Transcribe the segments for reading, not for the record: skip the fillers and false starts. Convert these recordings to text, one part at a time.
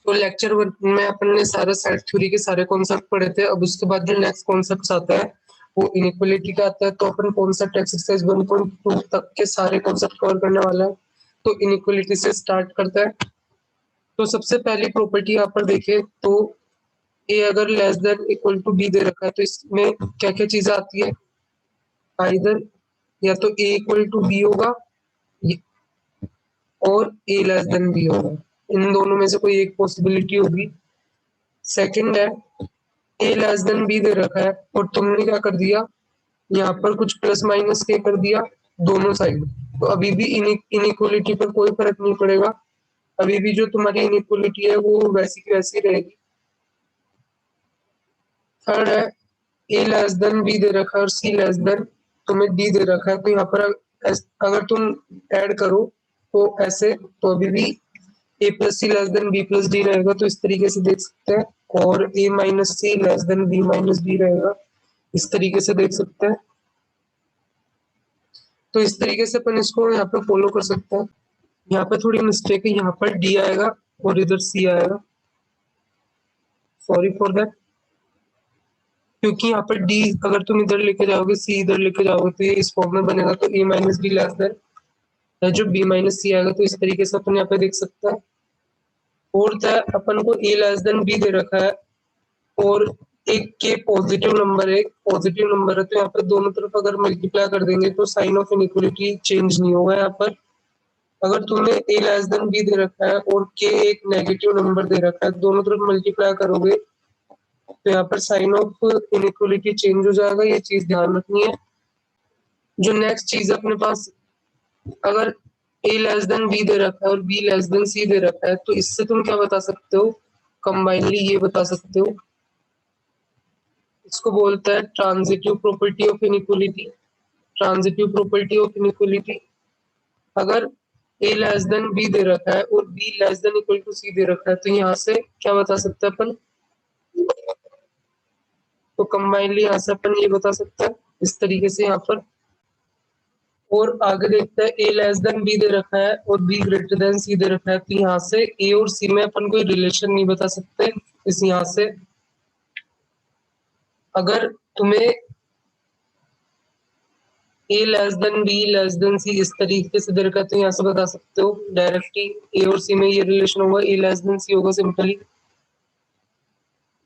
तो लेक्चर 1 में अपन ने सारे सेट थ्योरी के सारे कॉन्सेप्ट पढ़े थे। अब उसके बाद जो नेक्स्ट कॉन्सेप्ट आता है वो इनइक्वालिटी का आता है। तो अपन कॉन्सेप्ट एक्सरसाइज 1.2 तक के सारे कॉन्सेप्ट कवर करने वाला है। तो इनइक्वालिटी से स्टार्ट करता है। तो सबसे पहली प्रॉपर्टी यहाँ पर देखें तो ए अगर less than equal to B दे रखा है तो इसमें क्या क्या चीजें आती है, आइदर या तो ए इक्वल टू बी होगा और ए लेस देन बी होगा, इन दोनों में से कोई एक पॉसिबिलिटी होगी। सेकंड है ए लेस देन बी दे रखा है और तुमने क्या कर दिया, यहाँ पर कुछ प्लस माइनस के कर दिया दोनों साइड, तो अभी भी इनइक्वालिटी पर कोई फर्क नहीं पड़ेगा, अभी भी जो तुम्हारी इनइक्वालिटी है वो वैसी की वैसी रहेगी। थर्ड है ए लेस देन बी दे रखा है और सी लेस देन तुम्हें डी दे रखा है, तो यहाँ पर अगर तुम ऐड करो तो ऐसे, तो अभी भी A plus C less than B plus D रहेगा, तो इस तरीके से देख सकते हैं। और A minus C less than B minus D रहेगा, इस तरीके से देख सकते हैं। तो इस तरीके से अपन इसको यहाँ पे फॉलो कर सकते हैं। यहाँ पे थोड़ी मिस्टेक है, यहाँ पर डी आएगा और इधर सी आएगा, सॉरी फॉर दैट। क्योंकि यहाँ पर डी अगर तुम इधर लेके जाओगे सी इधर लेके जाओगे तो ये इस फॉर्म में बनेगा, तो ए माइनस डी लेस देन जो बी माइनस सी आएगा, तो इस तरीके से अपन यहाँ पे देख सकते हैं। फोर्थ है अपन को ए लेस देन बी दे रखा है और एक के पॉजिटिव नंबर है, पॉजिटिव नंबर है, तो यहाँ पर दोनों तरफ अगर मल्टीप्लाई कर देंगे तो साइन ऑफ इनइक्वालिटी चेंज नहीं होगा। यहाँ पर अगर तुमने ए लेस देन बी दे रखा है और के एक नेगेटिव नंबर दे रखा है, दोनों तरफ मल्टीप्लाई करोगे तो यहाँ पर साइन ऑफ इनइक्वालिटी चेंज हो जाएगा, ये चीज ध्यान रखनी है। जो नेक्स्ट चीज है अपने पास, अगर ए लेस देन बी दे रखा है और बी लेस देन सी दे रखा है, तो इससे तुम क्या बता सकते हो, कंबाइनली ये बता सकते हो, इसको बोलता है transitive property of inequality. Transitive property of inequality, अगर ए लेस देन बी दे रखा है और B less than equal to C दे रखा है, तो यहाँ से क्या बता सकते हैं अपन, तो कंबाइनली यहाँ से अपन ये बता सकते हैं इस तरीके से यहाँ पर। और आगे देखते हैं ए लेस देन बी दे रखा है और बी ग्रेटर देन सी दे रखा है, तो यहाँ से ए और सी में अपन कोई रिलेशन नहीं बता सकते। इस यहाँ से अगर तुम्हें A less than B less than C इस तरीके से दे रखा है, तो यहाँ से बता सकते हो डायरेक्टली ए और सी में ये रिलेशन होगा, ए लेस देन सी होगा सिंपली।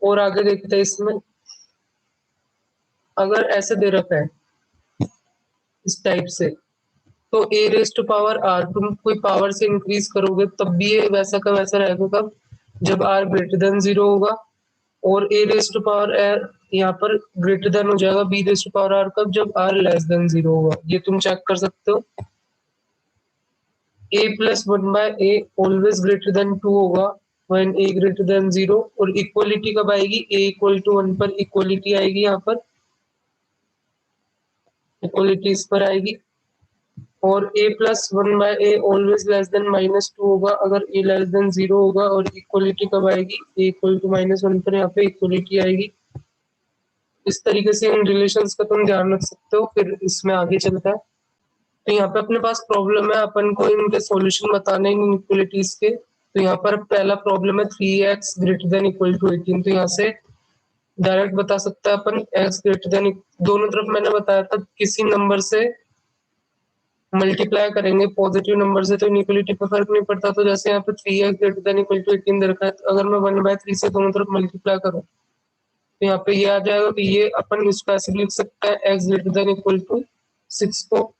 और आगे देखते हैं इसमें, अगर ऐसे दे रखा है इस टाइप से, तो ए रेस टू पावर आर तुम कोई पावर से इंक्रीज करोगे तब भी ये वैसा का वैसा रहेगा, कब, जब आर ग्रेटर देन 0 होगा। और a raise to power r यहाँ पर ग्रेटर देन हो जाएगा b raise to power r कब, जब आर लेस देन 0 होगा, ये तुम चेक कर सकते हो। ए plus 1 bye a always greater than 2 होगा व्हेन ए ग्रेटर देन 0। और इक्वलिटी कब आएगी, ए इक्वल टू 1 पर इक्वलिटी आएगी, यहाँ पर इक्वलिटी इस पर आएगी। और ए plus 1 bye a always less then -2 होगा अगर ए लेस देन 0 होगा। और इक्वलिटी कब आएगी, ए इक्वल टू -1 पर यहाँ पे इक्वलिटी आएगी। इस तरीके से इन रिलेशंस का तुम ध्यान रख सकते हो, फिर इसमें आगे चलता है। तो यहाँ पे अपने पास प्रॉब्लम है, अपन को इनके सॉल्यूशन बताने इन इनइक्वालिटीज के। तो यहाँ पर पहला प्रॉब्लम है 3x greater than equal to 18, तो यहाँ से डायरेक्ट बता सकता है अपन x ग्रेटर देन, दोनों तरफ मैंने बताया था किसी नंबर से मल्टीप्लाई करेंगे, पॉजिटिव नंबर से तो इनइक्वालिटी पर फर्क नहीं पड़ता। तो जैसे यहाँ पे 3x greater than equal to 18 दे रखा है, तो अगर मैं 1/3 से दोनों तरफ मल्टीप्लाई करूँ तो यहाँ पे ये आ जाएगा कि ये अपन इसको ऐसे लिख सकते हैं x greater than equal to 6 को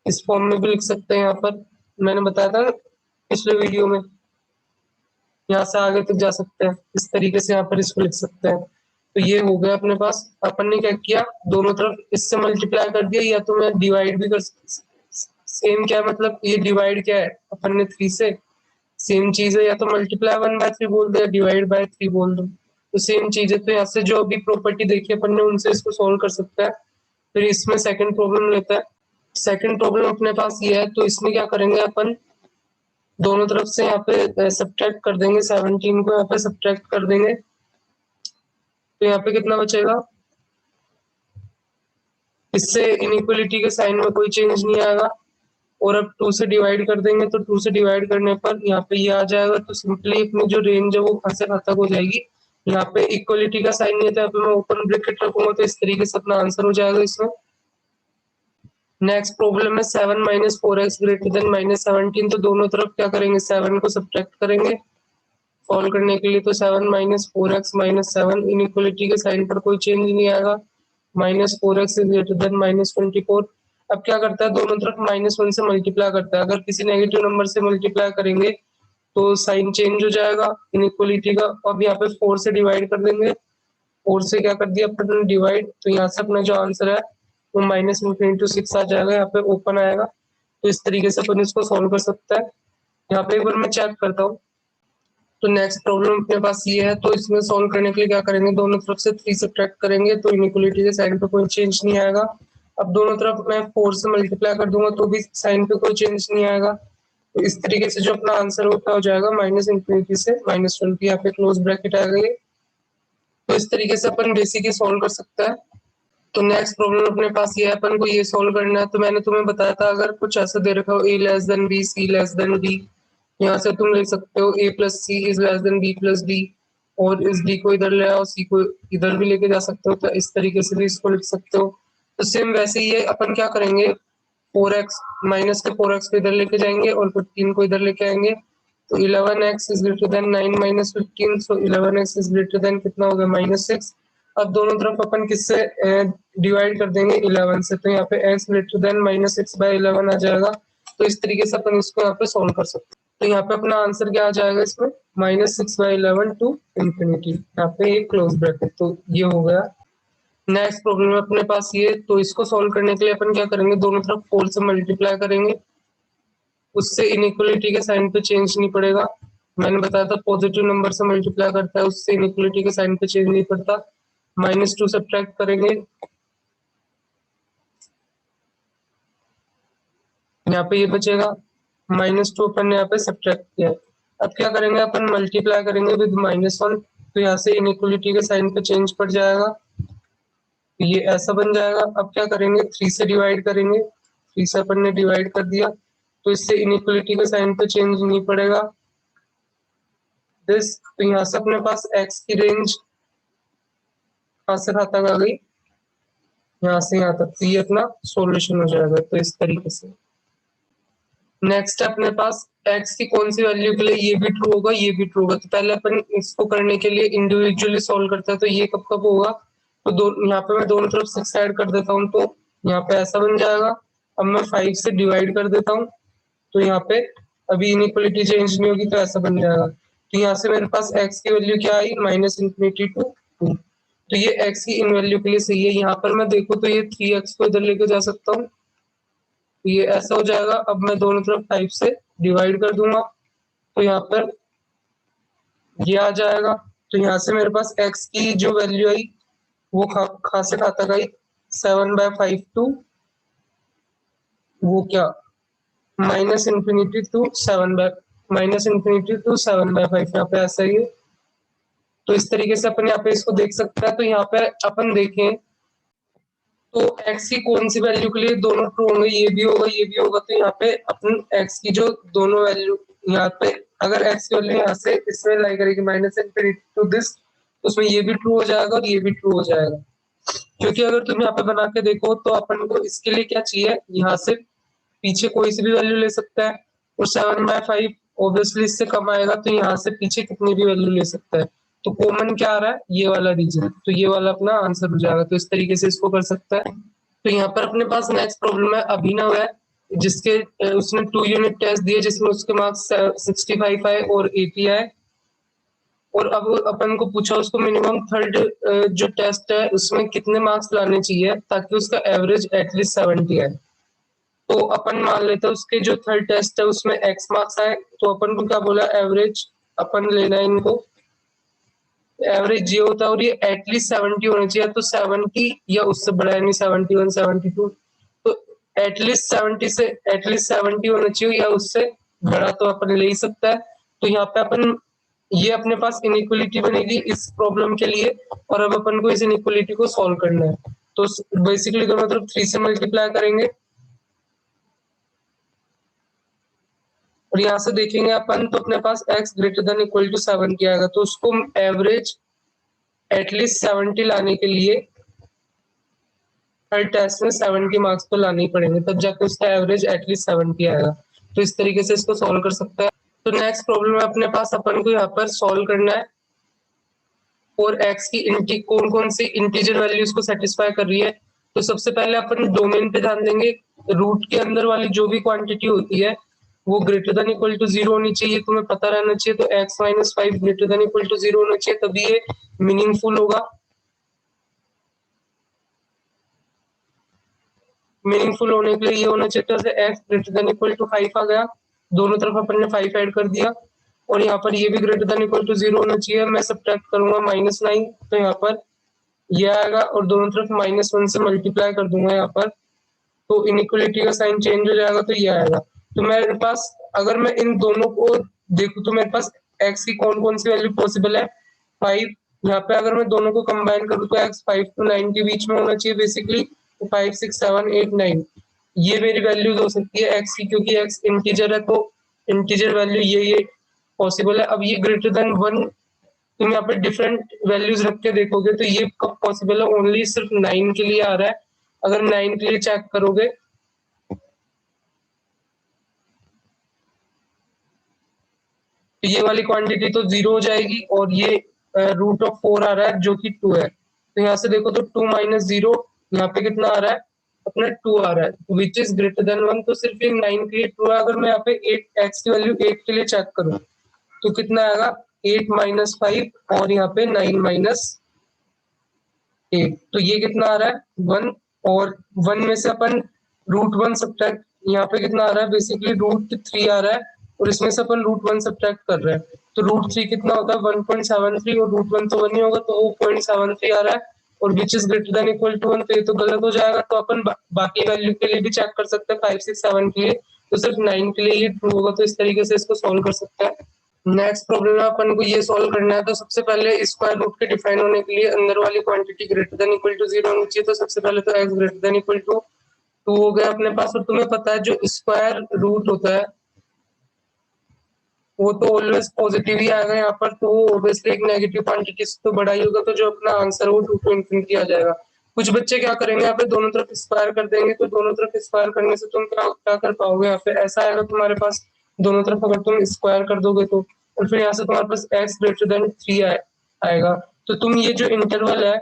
इस फॉर्म में भी लिख सकते हैं। यहाँ पर मैंने बताया था पिछले वीडियो में, यहाँ से आगे तक जा सकते हैं, इस तरीके से यहाँ पर इसको लिख सकते हैं। तो ये हो गया अपने पास। अपन ने क्या किया, दोनों तरफ इससे मल्टीप्लाई कर दिया, या तो मैं डिवाइड भी कर सेम, क्या मतलब ये डिवाइड क्या है, अपन ने 3 से सेम चीज है, या तो मल्टीप्लाई 1/3 बोल दो या डिवाइड बाय 3 बोल दो, तो सेम चीज है। तो यहाँ से जो अभी प्रॉपर्टी देखी अपन ने उनसे इसको सोल्व कर सकता है। फिर इसमें सेकंड प्रॉब्लम लेता है। सेकंड प्रॉब्लम अपने पास ये है, तो इसमें क्या करेंगे अपन, दोनों तरफ से यहाँ पे सब्ट्रैक्ट कर देंगे, 17 को यहाँ पे सब्ट्रैक्ट कर देंगे, तो यहाँ पे कितना बचेगा, इससे इनइक्वालिटी के साइन में कोई चेंज नहीं आएगा। और अब 2 से डिवाइड कर देंगे, तो 2 से डिवाइड करने पर यहाँ पे ये आ जाएगा, तो सिंपली अपनी जो रेंज है वो कहाँ से कहाँ तक हो जाएगी। यहाँ पे इक्वलिटी का साइन नहीं है, तो यहाँ पे मैं ओपन ब्रैकेट रखूंगा, तो इस तरीके से अपना आंसर हो जाएगा इसमें। नेक्स्ट प्रॉब्लम है 7 minus 4x greater than minus 17। तो दोनों तरफ क्या करेंगे, 7 को सब्ट्रैक्ट करेंगे सॉल्व करने के लिए। तो 7 माइनस 4x माइनस 7, इनइक्वलिटी के साइन पर कोई चेंज नहीं आएगा। Minus 4x is greater then minus 24। अब क्या करता है, दोनों तरफ -1 से मल्टीप्लाई करता है। अगर किसी नेगेटिव नंबर से मल्टीप्लाई करेंगे तो साइन चेंज हो जाएगा इनइक्वलिटी का। अब यहाँ पे 4 से डिवाइड कर देंगे, 4 से क्या कर दिया अपन डिवाइड, तो यहाँ से अपना जो आंसर है वो -1 × 6 आ जाएगा, यहाँ पे ओपन आएगा। तो इस तरीके से अपन इसको सॉल्व कर सकता है। यहाँ पे एक बार मैं चेक करता हूँ। तो नेक्स्ट प्रॉब्लम अपने पास ये है, तो इसमें सॉल्व करने के लिए क्या करेंगे, दोनों तरफ से 3 सब्ट्रैक्ट करेंगे, तो इनइक्वलिटी के साइन पे कोई चेंज नहीं आएगा। अब दोनों तरफ मैं 4 से मल्टीप्लाई कर दूंगा तो भी साइन पे कोई चेंज नहीं आएगा। तो इस तरीके से जो अपना आंसर होता हो जाएगा -∞ से -20, यहाँ पे क्लोज ब्रैकेट आ गई। तो इस तरीके से अपन बेसिकली सॉल्व कर सकता है। तो नेक्स्ट प्रॉब्लम अपने पास ये है, अपन को ये सॉल्व करना है। तो मैंने तुम्हें बताया था, अगर कुछ ऐसा दे रखा हो a<b, c<d, यहाँ से तुम ले सकते हो a + c > b + d, और इस d को इधर ले आओ, c को इधर भी लेके जा सकते हो, तो इस तरीके से भी इसको लिख सकते हो। तो सेम वैसे ही ये अपन क्या करेंगे, 4x माइनस के 4x को इधर लेके जाएंगे और 15 को इधर लेके आएंगे। तो 11x is greater then 9 minus 15, so 11x is greater then कितना हो गया -6। अब दोनों तरफ अपन किससे डिवाइड कर देंगे 11 से, तो यहाँ पे x ग्रेटर देन -6/11 आ जाएगा। तो इस तरीके से अपन इसको यहाँ पे सॉल्व कर सकते हैं। तो यहाँ पे अपना आंसर क्या आ जाएगा इसमें, -6/11 टू इंफिनिटी, यहाँ पे एक क्लोज ब्रैकेट। तो ये हो गया। नेक्स्ट प्रॉब्लम अपने पास ये, तो इसको सॉल्व करने के लिए अपन क्या करेंगे, दोनों तरफ 4 से मल्टीप्लाई करेंगे, उससे इनइक्वलिटी के साइन पे चेंज नहीं पड़ेगा। मैंने बताया था पॉजिटिव नंबर से मल्टीप्लाई करता है, उससे इनइक्वलिटी के साइन पे चेंज नहीं पड़ता। -2 सब्ट्रैक्ट करेंगे, यहाँ पे ये बचेगा -2 अपन ने यहाँ पे सब्ट्रैक्ट किया। अब क्या करेंगे, अपन मल्टीप्लाई करेंगे विद -1, तो यहाँ से इनइक्वलिटी के साइन पे चेंज पड़ जाएगा, ये ऐसा बन जाएगा। अब क्या करेंगे, 3 से डिवाइड करेंगे, 3 से अपन ने डिवाइड कर दिया, तो इससे इनइक्वलिटी के साइन पे चेंज नहीं पड़ेगा। दिस, तो यहाँ से अपने पास x की रेंज कहाँ से कहाँ तक आ गई, यहाँ से यहाँ तक। तो ये अपना सॉल्यूशन हो जाएगा। तो इस तरीके से नेक्स्ट अपने पास x की कौन सी वैल्यू के लिए ये भी ट्रू होगा, ये भी ट्रू होगा। तो पहले अपन इसको करने के लिए इंडिविजुअली सॉल्व करते हैं, तो ये कब कब होगा, तो यहाँ पे मैं दोनों तरफ 6 ऐड कर देता हूँ, तो यहाँ पे ऐसा बन जाएगा। अब मैं 5 से डिवाइड कर देता हूँ, तो यहाँ पे अभी इनइक्वलिटी चेंज नहीं होगी, तो ऐसा बन जाएगा। तो यहाँ से मेरे पास x की वैल्यू क्या आई, -∞ टू 2। तो ये x की इन वैल्यू के लिए सही है। यहाँ पर मैं देखूँ तो ये 3x को इधर लेके जा सकता हूँ, ये ऐसा हो जाएगा। अब मैं दोनों तरफ 5 से डिवाइड कर दूंगा, तो यहाँ पर ये आ जाएगा। तो यहाँ से मेरे पास x की जो वैल्यू आई वो कहाँ से कहाँ तक आई, 7/5 टू वो क्या -∞ टू 7/5, यहाँ पे ऐसा ही है। तो इस तरीके से अपन यहाँ पे इसको देख सकते हैं। तो यहाँ पे अपन देखें तो x की कौन सी वैल्यू के लिए दोनों ट्रू होंगे, ये भी होगा ये भी होगा। तो यहाँ पे अपन x की जो दोनों वैल्यू, यहाँ पे अगर x की वैल्यू यहाँ से इसमें लाई करेगी -∞ टू दिस, तो उसमें ये भी ट्रू हो जाएगा और ये भी ट्रू हो जाएगा। क्योंकि अगर तुम यहाँ पे बना के देखो तो अपन को इसके लिए क्या चाहिए, यहाँ से पीछे कोई सी भी वैल्यू ले सकता है, और 7/5 ऑब्वियसली इससे कम आएगा, तो यहाँ से पीछे कितनी भी वैल्यू ले सकता है। तो कॉमन क्या आ रहा है, ये वाला रीजन, तो ये वाला अपना आंसर हो जाएगा। तो इस तरीके से इसको कर सकता है। तो यहाँ पर अपने पास नेक्स्ट प्रॉब्लम है अभिनव है, जिसके उसने 2 यूनिट टेस्ट दिए, जिसमें उसके मार्क्स 65 आए और 80 आए। और अब अपन को पूछा उसको मिनिमम थर्ड जो टेस्ट है उसमें कितने मार्क्स लाने चाहिए ताकि उसका एवरेज एटलीस्ट 70 आए। तो अपन मान लेते हैं उसके जो थर्ड टेस्ट है उसमें x मार्क्स आए, तो अपन को क्या बोला, एवरेज अपन लेना है इनको, एवरेज ये होता है और ये एटलीस्ट 70 होना चाहिए। तो 70 या उससे बड़ा, यानी 71 72, तो एटलीस्ट 70 होना चाहिए, या उससे बड़ा तो अपन ले ही सकता है। तो यहाँ पे अपन ये अपने पास इनइक्वलिटी बनेगी इस प्रॉब्लम के लिए, और अब अपन को इस इनइक्वलिटी को सॉल्व करना है। तो बेसिकली दोनों तरफ 3 से मल्टीप्लाई करेंगे, और यहाँ से देखेंगे अपन तो अपने पास x greater than equal to 70 आएगा, तो उसको एवरेज एटलीस्ट 70 लाने के लिए हर टेस्ट में 70 मार्क्स तो लाने ही पड़ेंगे, तब जाके उसका एवरेज एटलीस्ट 70 आएगा। तो इस तरीके से इसको सॉल्व कर सकते हैं। तो नेक्स्ट प्रॉब्लम है अपने पास, अपन को यहाँ पर सॉल्व करना है और x की कौन कौन सी इंटीजर वैल्यूज को सेटिस्फाई कर रही है। तो सबसे पहले अपन डोमेन पे ध्यान देंगे। रूट के अंदर वाली जो भी क्वांटिटी होती है वो ग्रेटर देन इक्वल टू 0 होनी चाहिए, तुम्हें पता रहना चाहिए। तो x minus 5 greater than equal to 0 होना चाहिए, तभी ये मीनिंगफुल होगा। मीनिंगफुल होने के लिए ये होना चाहिए, जैसे x greater than equal to 5 आ गया, दोनों तरफ अपन ने 5 ऐड कर दिया, और यहाँ पर ये भी ग्रेटर देन इक्वल टू 0 होना चाहिए। मैं सब्ट्रैक्ट करूंगा -9, तो यहाँ पर ये आएगा और दोनों तरफ -1 से मल्टीप्लाई कर दूंगा यहाँ पर, तो इनइक्वलिटी का साइन चेंज हो जाएगा, तो ये आएगा। तो मेरे पास अगर मैं इन दोनों को देखूं तो मेरे पास x की कौन कौन सी वैल्यू पॉसिबल है, 5। यहाँ पे अगर मैं दोनों को कंबाइन करूँ तो x 5 to 9 के बीच में होना चाहिए बेसिकली, 5 6 7 8 9 ये मेरी वैल्यूज हो सकती है x की, क्योंकि x इंटीजर है तो इंटीजर वैल्यू ये पॉसिबल है। अब ये ग्रेटर देन 1 तुम यहाँ पे डिफरेंट वैल्यूज रख के देखोगे तो ये कब पॉसिबल है, ओनली सिर्फ 9 के लिए आ रहा है। अगर 9 के लिए चेक करोगे तो ये वाली क्वांटिटी तो 0 हो जाएगी, और ये √4 आ रहा है जो कि 2 है। तो यहाँ से देखो तो 2 माइनस 0 यहाँ पे कितना आ रहा है, अपना 2 आ रहा है, विच इज ग्रेटर देन 1। तो सिर्फ ये 9 के लिए 2 है। अगर मैं यहाँ पे 8 x की वैल्यू 8 के लिए चेक करूँ तो कितना आएगा, 8 माइनस 5 और यहाँ पे 9 माइनस 8, तो ये कितना आ रहा है 1, और 1 में से अपन √1 सब्ट्रैक्ट, यहाँ पे कितना आ रहा है बेसिकली √3 आ रहा है, और इसमें से अपन √1 सब्ट्रैक्ट कर रहे हैं, तो √3 कितना होता है 1.73, और √1 तो 1 ही होगा, तो वो 0.73 आ रहा है, और which is greater than equal to 1, तो ये तो गलत हो जाएगा। तो अपन बाकी वैल्यू के लिए भी चेक कर सकते हैं, 5 6 7 के लिए, तो सिर्फ 9 के लिए ये ट्रू होगा। तो इस तरीके से इसको सॉल्व कर सकते हैं। नेक्स्ट प्रॉब्लम में अपन को ये सॉल्व करना है, तो सबसे पहले स्क्वायर रूट के डिफाइन होने के लिए अंदर वाली quantity greater than equal to 0 होनी चाहिए। तो सबसे पहले तो x greater than equal to 2 हो गया अपने पास, और तुम्हें पता है जो स्क्वायर रूट होता है वो तो ऑलवेज पॉजिटिव ही आएगा यहाँ पर, तो वो ऑब्वियसली एक नेगेटिव क्वांटिटी से तो बड़ा ही होगा, तो जो अपना आंसर है वो 2 to infinity आ जाएगा। कुछ बच्चे क्या करेंगे, यहाँ पे दोनों तरफ स्क्वायर कर देंगे, तो दोनों तरफ स्क्वायर करने से तुम क्या क्या कर पाओगे, यहाँ पे ऐसा आएगा तुम्हारे पास, दोनों तरफ अगर तुम स्क्वायर कर दोगे तो, और फिर यहाँ से तुम्हारे पास x ग्रेटर देन 3 आएगा। तो तुम ये जो इंटरवल है,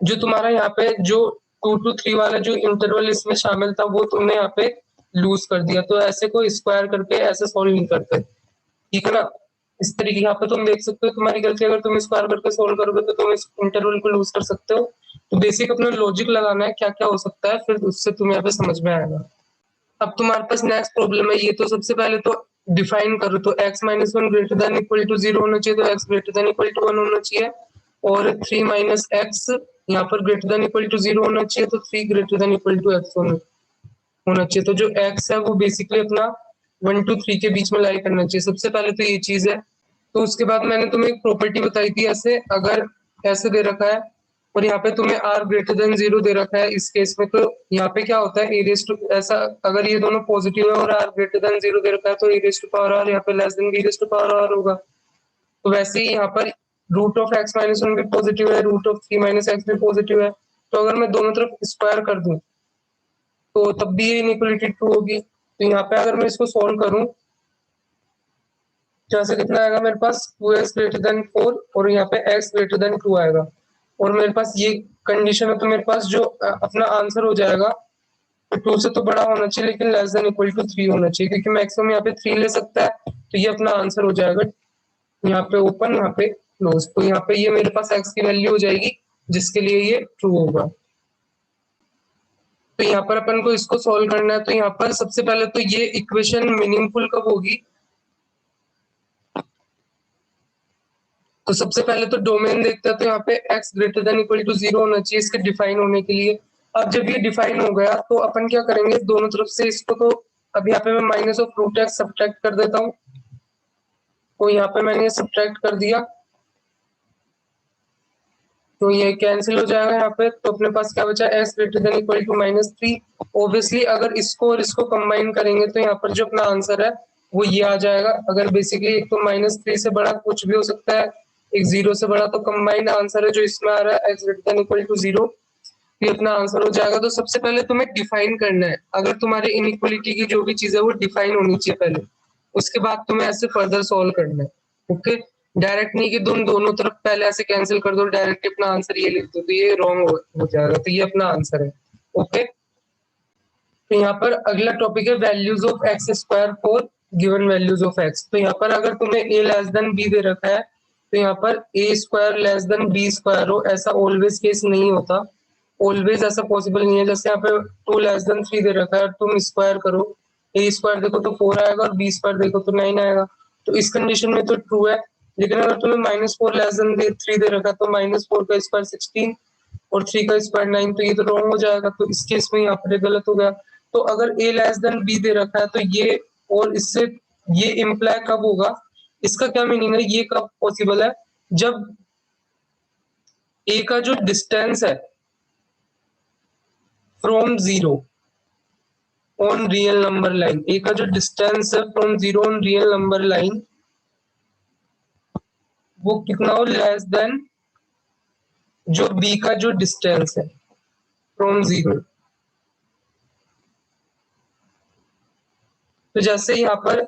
जो तुम्हारा यहाँ पे जो 2 to 3 वाला जो इंटरवल इसमें शामिल था वो तुमने यहाँ पे लूज कर दिया। तो ऐसे को स्क्वायर करके ऐसे सॉल्व नहीं करते, ठीक है ना। इस तरीके यहाँ पे तुम देख सकते हो तुम्हारी गलती, अगर तुम स्क्वायर करके सोल्व करोगे तो तुम इस इंटरवल को लूज कर सकते हो। तो बेसिक अपना लॉजिक लगाना है क्या क्या हो सकता है, फिर उससे तुम्हें यहाँ पे समझ में आएगा। अब तुम्हारे पास नेक्स्ट प्रॉब्लम है ये, तो सबसे पहले तो डिफाइन करो, तो x minus 1 greater than equal to 0 होना चाहिए, तो x greater than equal to 1 होना चाहिए, और 3 माइनस एक्स यहाँ पर ग्रेटर देन इक्वल टू 0 होना चाहिए, तो 3 greater than equal to x होना चाहिए। तो जो x है वो बेसिकली अपना 1 to 3 के बीच में लाई करना चाहिए, सबसे पहले तो ये चीज है। तो उसके बाद मैंने तुम्हें एक प्रॉपर्टी बताई थी, ऐसे अगर ऐसे दे रखा है और यहाँ पे तुम्हें r ग्रेटर देन 0 दे रखा है इस केस में, तो यहाँ पे क्या होता है a टू, ऐसा अगर ये दोनों पॉजिटिव है और r ग्रेटर देन 0 दे रखा है तो a टू पावर r, यहाँ पे less than b to power r होगा। तो वैसे ही यहाँ पर रूट ऑफ x माइनस 1 भी पॉजिटिव है, रूट ऑफ 3 माइनस एक्स भी पॉजिटिव है, तो अगर मैं दोनों तरफ स्क्वायर कर दूं तो तब भी ये इनइक्वालिटी ट्रू होगी। तो यहाँ पे अगर मैं इसको सोल्व करूं तो ऐसे कितना आएगा मेरे पास 2x ग्रेटर देन 4, और यहाँ पे x ग्रेटर देन 2 आएगा, और मेरे पास ये कंडीशन है, तो मेरे पास जो अपना आंसर हो जाएगा 2 से तो बड़ा होना चाहिए लेकिन लेस देन इक्वल टू 3 होना चाहिए, क्योंकि मैक्सिमम यहाँ पे 3 ले सकता है, तो ये अपना आंसर हो जाएगा यहाँ पे ओपन, यहाँ पे क्लोज। तो यहाँ पे ये मेरे पास x की वैल्यू हो जाएगी जिसके लिए ये ट्रू होगा। तो यहाँ पर अपन को इसको सॉल्व करना है, तो यहाँ पर सबसे पहले तो ये इक्वेशन मीनिंगफुल कब होगी, तो सबसे पहले तो डोमेन देखते हैं, तो यहाँ पे x greater than equal to 0 होना चाहिए इसके डिफाइन होने के लिए। अब जब ये डिफाइन हो गया तो अपन क्या करेंगे, दोनों तरफ से इसको, तो अब यहाँ पे मैं minus of root x subtract कर देता हूँ, तो यहाँ पे मैंने सब्ट्रैक्ट कर दिया, तो ये कैंसिल हो जाएगा यहाँ पे, तो अपने पास क्या बचा, x greater than equal to -3। Obviously अगर इसको और इसको कंबाइन करेंगे तो यहाँ पर जो अपना आंसर है वो ये आ जाएगा। अगर बेसिकली एक तो -3 से बड़ा कुछ भी हो सकता है, एक 0 से बड़ा, तो कंबाइंड आंसर है जो इसमें आ रहा है x greater than equal to 0, ये अपना आंसर हो जाएगा। तो सबसे पहले तुम्हें डिफाइन करना है, अगर तुम्हारी इनइक्वालिटी की जो भी चीज है वो डिफाइन होनी चाहिए पहले, उसके बाद तुम्हें ऐसे फर्दर सॉल्व करना है। ओके, डायरेक्ट नहीं कि तुम दोनों तरफ पहले ऐसे कैंसिल कर दो, डायरेक्ट अपना आंसर ये लिख दो, तो ये रॉन्ग हो जाएगा। तो ये अपना आंसर है। ओके, तो यहाँ पर अगला टॉपिक है values of x square for given values of x. तो यहाँ पर अगर तुम्हें a लेस देन b दे रखा है, तो यहाँ पर a square less than b square हो, ऐसा ऑलवेज केस नहीं होता, ऑलवेज ऐसा पॉसिबल नहीं है। जैसे यहाँ पे 2 लेस देन 3 दे रखा है, तुम स्क्वायर करो, a स्क्वायर देखो तो 4 आएगा और b स्क्वायर देखो तो 9 आएगा, तो इस कंडीशन में तो ट्रू है। लेकिन अगर तुम्हें -4 लेस देन 3 दे रखा है, तो -4 का स्क्वायर 16 और 3 का स्क्वायर 9, तो ये तो रॉन्ग हो जाएगा। तो इस केस में यहाँ पर गलत हो गया। तो अगर a लेस देन b दे रखा है, तो ये और इससे ये इम्प्लाई कब होगा, इसका क्या मीनिंग है, ये कब पॉसिबल है, जब a का जो डिस्टेंस है from 0 on real number line, a का जो डिस्टेंस है from 0 on real number line, वो कितना हो, लेस देन जो b का जो डिस्टेंस है फ्रॉम 0। तो जैसे यहाँ पर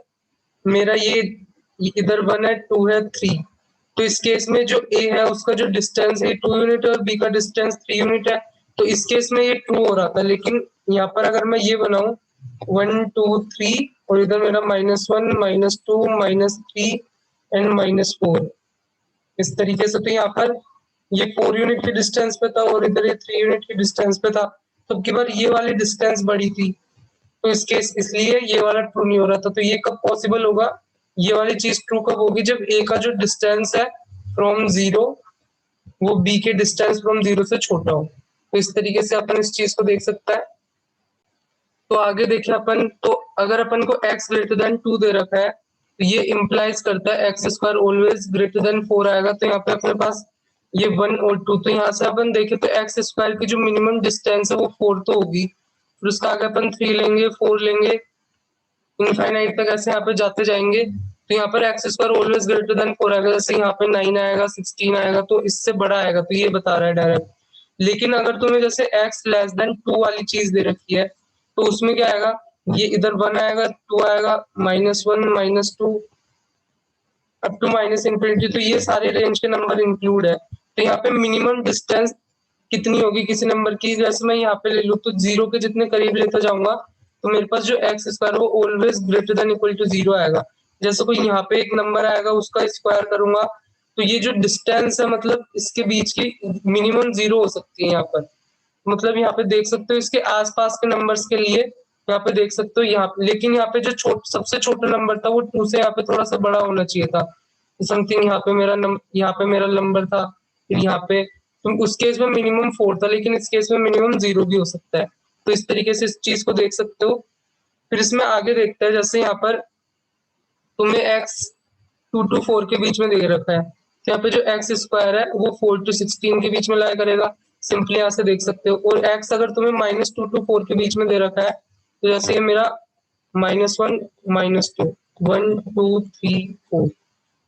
मेरा ये इधर 1 है, 2 है, 3, तो इस केस में जो a है उसका जो डिस्टेंस है 2 यूनिट है और b का डिस्टेंस 3 यूनिट है, तो इस केस में ये ट्रू हो रहा था। लेकिन यहाँ पर अगर मैं ये बनाऊं 1 2 3 और इधर मेरा -1 -2 -3 एंड -4, इस तरीके से, तो यहाँ पर ये 4 यूनिट के डिस्टेंस पे था और इधर ये 3 यूनिट के डिस्टेंस पे था, तो की बार ये वाली डिस्टेंस बड़ी थी, तो इस केस इसलिए ये वाला ट्रू नहीं हो रहा था। तो ये कब पॉसिबल होगा, ये वाली चीज ट्रू कब होगी, जब a का जो डिस्टेंस है फ्रॉम 0 वो b के डिस्टेंस फ्रॉम 0 से छोटा हो। तो इस तरीके से अपन इस चीज को देख सकता है। तो आगे देखें अपन, तो अगर अपन को x ग्रेटर देन 2 दे रखा है, तो ये इंप्लाइज करता है x square always greater then 4 आएगा। तो यहाँ पे अपने पास ये 1 और 2, तो यहाँ से अपन देखें तो एक्स स्क्वायर की जो मिनिमम डिस्टेंस है वो 4 तो होगी, फिर उसका आगे अपन 3 लेंगे, 4 लेंगे, इनफाइनाइट तक ऐसे यहाँ पे जाते जाएंगे। तो यहाँ पर x square always greater then 4 आएगा, जैसे यहाँ पे 9 आएगा, 16 आएगा, तो इससे बड़ा आएगा, तो ये बता रहा है डायरेक्ट। लेकिन अगर तुम्हें जैसे x लेस देन 2 वाली चीज दे रखी है, तो उसमें क्या आएगा, ये इधर 1 आएगा, 2 आएगा, -1 -2 अप टू -इंफिनिटी, तो ये सारे रेंज के नंबर इंक्लूड है। तो यहाँ पे मिनिमम डिस्टेंस कितनी होगी किसी नंबर की, जैसे मैं यहाँ पे ले लूँ तो 0 के जितने करीब लेता जाऊंगा, तो मेरे पास जो एक्स स्क्वायर वो always greater than equal to 0 आएगा। जैसे कोई यहाँ पे एक नंबर आएगा उसका स्क्वायर करूंगा, तो ये जो डिस्टेंस है मतलब इसके बीच की मिनिमम 0 हो सकती है यहाँ पर। मतलब यहाँ पे देख सकते हो इसके आसपास के नंबर्स के लिए यहाँ पे देख सकते हो यहाँ पे, लेकिन यहाँ पे जो सबसे छोटा नंबर था वो 2 से यहाँ पे थोड़ा सा बड़ा होना चाहिए था, समथिंग यहाँ पे मेरा नंबर था, फिर यहाँ पे, तो उस केस में मिनिमम 4 था, लेकिन इस केस में मिनिमम 0 भी हो सकता है। तो इस तरीके से इस चीज को देख सकते हो। फिर इसमें आगे देखते हैं, जैसे यहाँ पर तुम्हें x 2 to 4 के बीच में दे रखा है, तो यहाँ पे जो एक्स स्क्वायर है वो 4 to 16 के बीच में लाया करेगा, सिंपली यहाँ से देख सकते हो। और x अगर तुम्हें -2 to 4 के बीच में दे रखा है, तो जैसे ये मेरा -1 -2 1 2 3 4,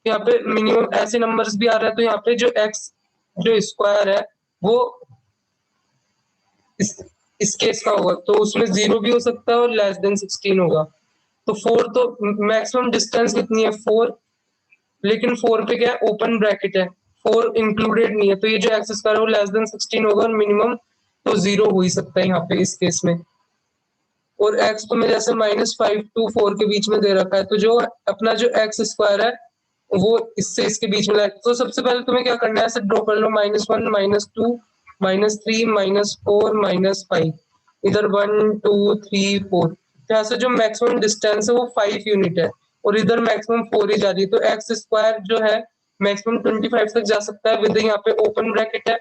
यहाँ पे मिनिमम ऐसे नंबर्स भी आ रहा है, तो यहाँ पे जो x जो स्क्वायर है वो इस केस का होगा, तो उसमें 0 भी हो सकता है और लेस देन 16 होगा। तो 4 तो मैक्सिमम डिस्टेंस कितनी है 4, लेकिन 4 पे क्या है ओपन ब्रैकेट है, 4 इंक्लूडेड नहीं है, तो ये जो एक्स स्क्वायर है वो लेस देन 16 होगा और मिनिमम तो 0 हो ही सकता है यहाँ पे इस केस में। और x तो मैं जैसे -5 to 4 के बीच में दे रखा है, तो जो अपना जो एक्स स्क्वायर है वो इससे इसके बीच में, तो सबसे पहले तुम्हें क्या करना है, ऐसे ड्रॉ कर लो -1 -2 -3 -4 -5, इधर 1 2 3 4, तो यहाँ से जो मैक्सिमम डिस्टेंस है वो 5 यूनिट है और इधर मैक्सिमम 4 ही जा रही है, तो एक्स स्क्वायर जो है मैक्सिमम 25 तक जा सकता है, विद यहाँ पे ओपन ब्रैकेट है,